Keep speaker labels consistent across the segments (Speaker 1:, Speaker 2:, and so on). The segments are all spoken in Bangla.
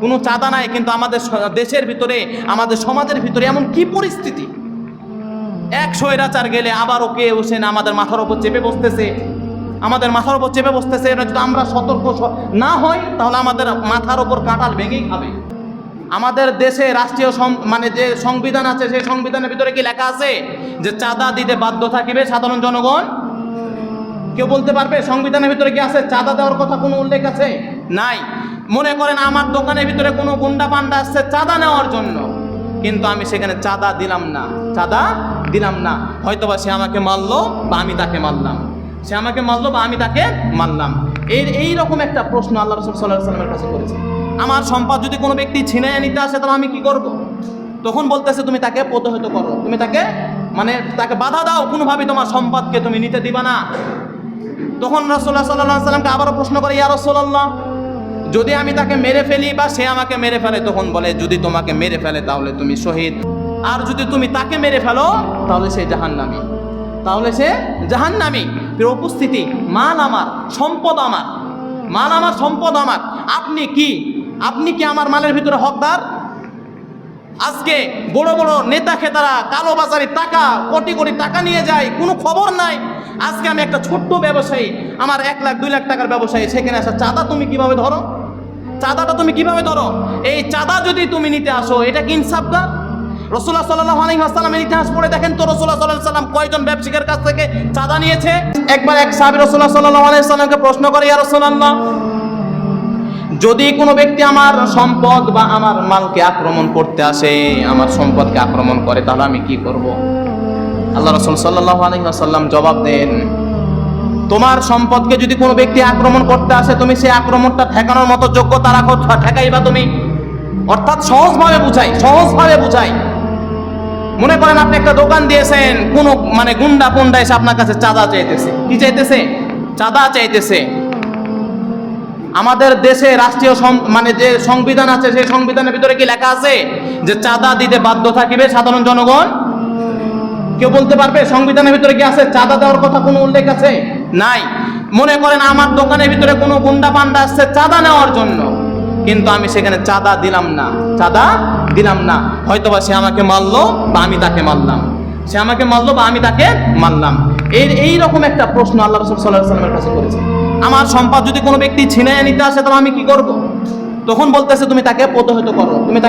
Speaker 1: কোনো চাঁদা নাই, কিন্তু আমাদের দেশের ভিতরে, আমাদের সমাজের ভিতরে এমন কি পরিস্থিতি, এক স্বৈরাচার গেলে আবার ওকে হোসেন আমাদের মাথার উপর চেপে বসতেছে, আমাদের মাথার উপর চেপে বসতেছে। এটা যদি আমরা সতর্ক না হই তাহলে আমাদের মাথার উপর কাঁঠাল ভেঙেই খাবে। আমাদের দেশে রাষ্ট্রীয় মানে যে সংবিধান আছে, সেই সংবিধানের ভিতরে কি লেখা আছে যে চাঁদা দিতে বাধ্য থাকিবে সাধারণ জনগণ? কেউ বলতে পারবে সংবিধানের ভিতরে কি আছে চাঁদা দেওয়ার কথা কোনো উল্লেখ আছে? নাই। মনে করেন আমার দোকানের ভিতরে কোনো গুন্ডা পান্ডা আসছে চাঁদা নেওয়ার জন্য, কিন্তু আমি সেখানে চাঁদা দিলাম না, চাঁদা দিলাম না। হয়তোবা সে আমাকে মারলো বা আমি তাকে মারলাম, সে আমাকে মারলো বা আমি তাকে মারলাম। এইরকম একটা প্রশ্ন আল্লাহ রাসূল সাল্লাল্লাহু আলাইহি ওয়াসাল্লামের কাছে করেছে। আমার সম্পদ যদি কোনো ব্যক্তি ছিনিয়ে নিতে আসে তাহলে আমি কি করব? তখন বলতেছে তুমি তাকে প্রতিহত করো, তুমি তাকে তাকে বাধা দাও, কোনোভাবে তোমার সম্পদকে তুমি নিতে দিবা না। তখন রাসূলুল্লাহ সাল্লাল্লাহু আলাইহি ওয়াসাল্লামকে আবারও প্রশ্ন করে, ইয়া রাসূলুল্লাহ, যদি আমি তাকে মেরে ফেলি বা সে আমাকে মেরে ফেলে? তখন বলে, যদি তোমাকে মেরে ফেলে তাহলে তুমি শহীদ, আর যদি তুমি তাকে মেরে ফেলো তাহলে সে জাহান্নামী, তাহলে সে জাহান্নামী। প্রিয় উপস্থিতি, মাল আমার, সম্পদ আমার, মাল আমার, সম্পদ আমার। আপনি কি আমার মালের ভিতরে হকদার? আজকে বড় বড় নেতা খেতারা কালোবাজারি টাকা, কোটি কোটি টাকা নিয়ে যায়, কোনো খবর নাই। আজকে আমি একটা ছোট্ট ব্যবসায়ী, আমার 1 লাখ 2 লাখ টাকার ব্যবসায়ী, সেখানে আসা চাঁদা তুমি কিভাবে ধরো? চাঁদাটা তুমি কিভাবে ধরো? এই চাঁদা যদি তুমি নিতে আসো, এটা কি ইনসাফদার? রাসূলুল্লাহ সাল্লাল্লাহু আলাইহি ওয়াসাল্লামের ইতিহাস পড়ে দেখেন তো, রাসূলুল্লাহ সাল্লাল্লাহু আলাইহি ওয়াসাল্লাম কয়জন ব্যবসায়ীর কাছ থেকে চাঁদা নিয়েছে? একবার এক সাহাবী রাসূলুল্লাহ সাল্লাল্লাহু আলাইহি ওয়াসাল্লামকে প্রশ্ন করে, ইয়া রাসূলুল্লাহ, যদি কোনো ব্যক্তি আমার সম্পদ বা আমার মালকে আক্রমণ করতে আসে, আমার সম্পদকে আক্রমণ করে, তাহলে আমি কি করব? আল্লাহ রাসূল সাল্লাল্লাহু আলাইহি ওয়াসাল্লাম জবাব দেন, তোমার সম্পদকে যদি কোনো ব্যক্তি আক্রমণ করতে আসে, তুমি সেই আক্রমণটা ঠেকানোর মতো যোগ্যতা রাখো, ঠেকাইবা তুমি। অর্থাৎ সহজভাবে বুঝাই। মনে করেন আপনি একটা দোকান দিয়েছেন, কোনো গুন্ডা পুন্ডা এসে আপনার কাছে চাঁদা চাইতেছে। কি চাইতেছে? চাঁদা চাইতেছে। আমাদের দেশে রাষ্ট্রীয় যে সংবিধান আছে, সেই সংবিধানের ভিতরে কি লেখা আছে যে চাঁদা দিতে বাধ্য থাকিবে সাধারণ জনগণ? কেউ বলতে পারবে সংবিধানের ভিতরে কি আছে চাঁদা দেওয়ার কথা কোনো উল্লেখ আছে? নাই। মনে করেন আমার দোকানের ভিতরে কোনো গুন্ডা পান্ডা আসছে চাঁদা নেওয়ার জন্য, কিন্তু আমি সেখানে চাঁদা দিলাম না। হয়তোবা সে আমাকে মারলো বা আমি তাকে মারলাম, সে আমাকে মারলো বা আমি তাকে মারলাম। এইরকম একটা প্রশ্ন আল্লাহ রাসূল সাল্লাল্লাহু আলাইহি ওয়াসাল্লামের কাছে করেছে। আমার সম্পদ যদি কোনো ব্যক্তি ছিনিয়ে নিতে আসে তাহলে আমি কি করব? তখন বলতেছে তুমি তাকে প্রতিহত করো, তুমি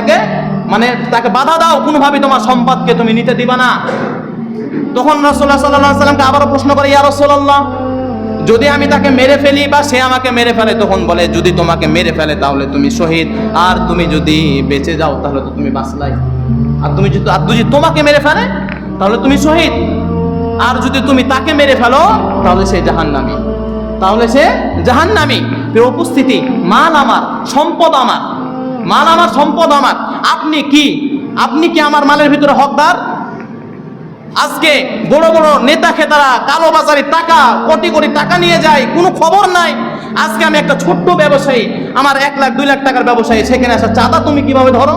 Speaker 1: তাকে বাধা দাও, কোনোভাবে তোমার সম্পদকে তুমি নিতে দিবা না। তখন রাসূলুল্লাহ সাল্লাল্লাহু আলাইহি ওয়াসাল্লামকে আবারও প্রশ্ন করে, ইয়া রাসূলুল্লাহ, যদি আমি তাকে মেরে ফেলি বা সে আমাকে মেরে ফেলে? তখন বলে, যদি তোমাকে মেরে ফেলে তাহলে তুমি শহীদ, আর তুমি যদি বেঁচে যাও তাহলে তো তুমি বাঁচলাই। আর যদি তোমাকে মেরে ফেলে তাহলে তুমি শহীদ, আর যদি তুমি তাকে মেরে ফেলো তাহলে সে জাহান্নামী। প্রিয় উপস্থিতি, মাল আমার, সম্পদ আমার, মাল আমার, সম্পদ আমার। আপনি কি আমার মালের ভিতরে হকদার? আজকে বড় বড় নেতা খেতারা কালোবাজারি টাকা, কোটি কোটি টাকা নিয়ে যায়, কোনো খবর নাই। আজকে আমি একটা ছোট্ট ব্যবসায়ী, আমার 1 লাখ 2 লাখ টাকার ব্যবসায়ী, সেখানে আসা চাঁদা তুমি কিভাবে ধরো?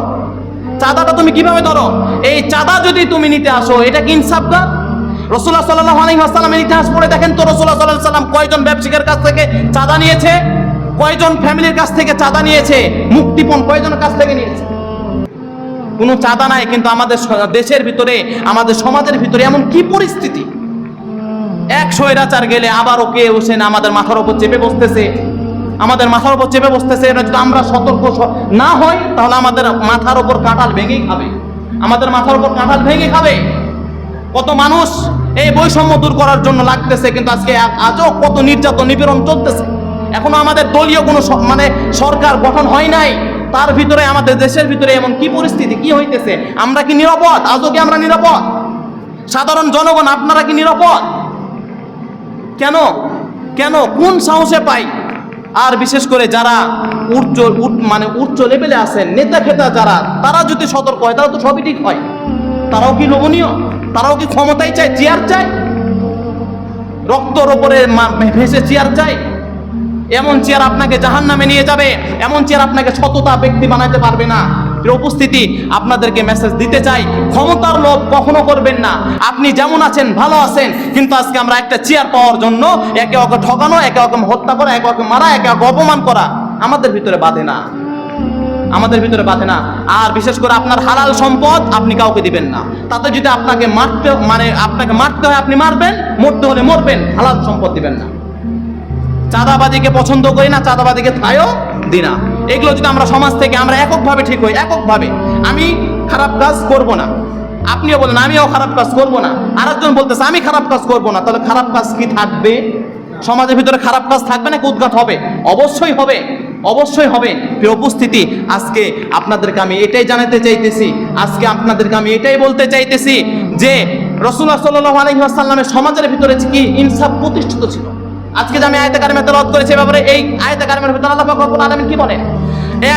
Speaker 1: চাঁদাটা তুমি কিভাবে ধরো? এই চাঁদা যদি তুমি নিতে আসো, এটা কি ইনসাফদার? রাসূলুল্লাহ সাল্লাল্লাহু আলাইহি ওয়াসাল্লামের ইতিহাস পড়ে দেখেন তো, রাসূলুল্লাহ সাল্লাল্লাহু আলাইহি ওয়াসাল্লাম কয়জন ব্যবসায়ীর কাছ থেকে চাঁদা নিয়েছে? কয়জন ফ্যামিলির কাছ থেকে চাঁদা নিয়েছে? মুক্তিপণ কয়জনের কাছ থেকে নিয়েছে? কোনো চাঁদা নাই, কিন্তু আমাদের দেশের ভিতরে, আমাদের সমাজের ভিতরে এমন কি পরিস্থিতি, এক স্বৈরাচার গেলে আবার ওকে হোসেন আমাদের মাথার উপর চেপে বসতেছে, আমাদের মাথার উপর চেপে বসতেছে। এটা যদি আমরা সতর্ক না হই তাহলে আমাদের মাথার উপর কাঁঠাল ভেঙেই খাবে, আমাদের মাথার উপর কাঁঠাল ভেঙে খাবে। কত মানুষ এই বৈষম্য দূর করার জন্য লাগতেছে, কিন্তু আজও কত নির্যাতন নিপীড়ন চলতেছে। এখনো আমাদের দলীয় কোনো সরকার গঠন হয় নাই, তার ভিতরে আমাদের দেশের ভিতরে এমন কি পরিস্থিতি, কি হইতেছে? আমরা কি নিরাপদ? আজও কি আমরা নিরাপদ? সাধারণ জনগণ আপনারা কি নিরাপদ? কেন কোন সাহসে পাই? আর বিশেষ করে যারা উচ্চ লেভেলে আছেন, নেতা খেতা যারা, তারা যদি সতর্ক হয় তাহলে তো সবই ঠিক হয়। তারাও কি লোভনীয়? তারাও কি ক্ষমতায় চায়, চেয়ার চায়, রক্তর ওপরে ভেসে চেয়ার চায়? এমন চেয়ার আপনাকে জাহান্নামে নিয়ে যাবে, এমন চেয়ার আপনাকে সততা ব্যক্তি বানাতে পারবে না। উপস্থিতি, আপনাদেরকে মেসেজ দিতে চাই, ক্ষমতার লোভ কখনো করবেন না। আপনি যেমন আছেন ভালো আছেন, কিন্তু আজকে আমরা একটা চেয়ার পাওয়ার জন্য একে অপরকে ঠকানো, একে অপরকে হত্যা করা, একে অপরকে মারা, একে অপরকে অপমান করা আমাদের ভিতরে বাধে না। আমাদের ভিতরে বাঁধে না। আর বিশেষ করে আপনার হালাল সম্পদ আপনি কাউকে দিবেন না। তাতে যদি আপনাকে মারতে হয় আপনি মারবেন, মরতে হলে মরবেন, হালাল সম্পদ দিবেন না। চাঁদাবাজিকে পছন্দ করি না, চাঁদাবাজিকে ঠাইও দিই না। এগুলো যদি আমরা সমাজ থেকে আমরা এককভাবে ঠিক হই, এককভাবে আমি খারাপ কাজ করব না, আপনিও বলেন আমিও খারাপ কাজ করব না, আরেকজন বলতেছে আমি খারাপ কাজ করব না, তাহলে খারাপ কাজ কি থাকবে? সমাজের ভিতরে খারাপ কাজ থাকবে না? উদ্ঘাট হবে? অবশ্যই হবে, অবশ্যই হবে। প্রিয় উপস্থিতি, আজকে আপনাদেরকে আমি এটাই জানাতে চাইতেছি, আজকে আপনাদেরকে আমি এটাই বলতে চাইতেছি যে রাসূলুল্লাহ সাল্লাল্লাহু আলাইহি ওয়াসাল্লামের সমাজের ভিতরে কি ইনসাফ প্রতিষ্ঠিত ছিল। আজকে যে আমি আয়াতে কারিমা তেলাওয়াত করেছি, ব্যাপারে এই আয়াতে কারিমার ভিতরে আল্লাহ পাক রব্বুল আলামিন কি বলেন? এই